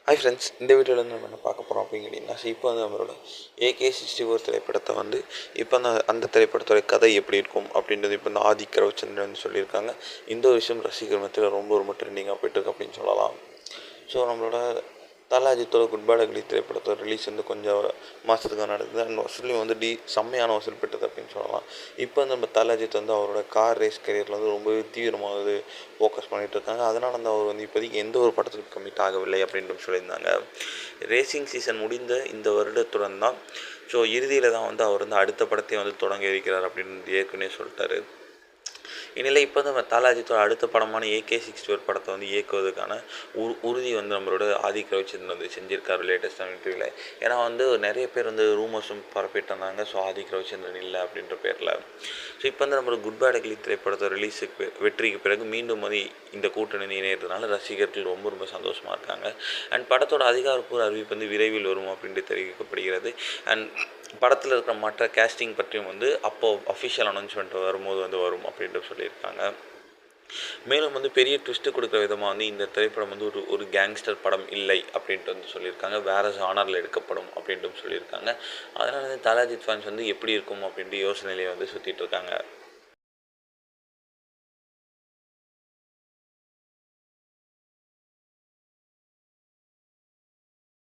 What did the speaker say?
Hi friends, இந்த வீடியோவில் நம்ம என்ன பார்க்க போகிறோம் அப்படின்னு கேட்டிங்கன்னா, இப்போ வந்து நம்மளோட AK-64 திரைப்படத்தை வந்து இப்போ அந்த திரைப்படத்தோட கதை எப்படி இருக்கும் அப்படின்றது இப்போ இந்த ஆதிக் ரவிச்சந்திரன் வந்து சொல்லியிருக்காங்க. இந்த ஒரு விஷயம் ரசிகர் மத்தியில் ரொம்ப ரொம்ப ட்ரெண்டிங்காக போயிட்டுருக்கு அப்படின்னு சொல்லலாம். ஸோ நம்மளோட தல அஜித்தோட குட் பேட் அக்லி திரைப்படத்தோட ரிலீஸ் வந்து கொஞ்சம் மாதத்துக்கு நடக்குது. அண்ட் வசூலையும் வந்து செம்மையான வசூல் பெற்றது அப்படின்னு சொல்லலாம். இப்போ வந்து நம்ம தல அஜித் வந்து அவரோட கார் ரேஸ் கரியரில் வந்து ரொம்பவே தீவிரமாக வந்து ஃபோக்கஸ் பண்ணிகிட்டு இருக்காங்க. அதனால் வந்து அவர் வந்து இப்போதைக்கு எந்த ஒரு படத்துக்கு கமிட் ஆகவில்லை அப்படின்ட்டு சொல்லியிருந்தாங்க. ரேசிங் சீசன் முடிந்த இந்த வருடத்துடன் தான் இறுதியில் தான் வந்து அவர் வந்து அடுத்த படத்தை வந்து தொடங்க இருக்கிறார் அப்படின்னு ஏற்கனவே சொல்லிட்டாரு. இந்நிலை இப்போ வந்து தல அஜித்தோட அடுத்த படமான AK-64 படத்தை வந்து இயக்குவதற்கான உறுதி வந்து நம்மளோட ஆதிக் ரவிச்சந்திரன் வந்து செஞ்சுருக்காரு லேட்டஸ்ட்டான இன்டர்வியூவில். ஏன்னா வந்து நிறைய பேர் வந்து ரூமர்ஸும் பரப்பிட்டு இருந்தாங்க. ஸோ ஆதிக் ரவிச்சந்திரன் இல்லை அப்படின்ற பேரில். ஸோ இப்போ வந்து நம்மளோட குட் பேட் அக்லி திரைப்படத்தை ரிலீஸுக்கு வெற்றிக்கு பிறகு மீண்டும் வந்து இந்த கூட்டணி இணையறதுனால ரசிகர்கள் ரொம்ப ரொம்ப சந்தோஷமாக இருக்காங்க. அண்ட் படத்தோட அதிகாரப்பூர்வ அறிவிப்பு வந்து விரைவில் வரும் அப்படின்ட்டு தெரிவிக்கப்படுகிறது. அண்ட் படத்தில் இருக்கிற மற்ற கேஸ்டிங் பற்றியும் வந்து அப்போது அஃபிஷியல் அனௌன்ஸ்மெண்ட் வரும்போது வந்து வரும் அப்படின்ட்டு சொல்லியிருக்காங்க. மேலும் வந்து பெரிய ட்விஸ்ட்டு கொடுக்குற விதமாக வந்து இந்த திரைப்படம் வந்து ஒரு கேங்ஸ்டர் படம் இல்லை அப்படின்ட்டு வந்து சொல்லியிருக்காங்க. வேறு ஜானரில் எடுக்கப்படும் அப்படின்ட்டு சொல்லியிருக்காங்க. அதனால் வந்து தல அஜித் ஃபேன்ஸ் வந்து எப்படி இருக்கும் அப்படின்ட்டு யோசனையிலேயே வந்து சுற்றிட்டு இருக்காங்க.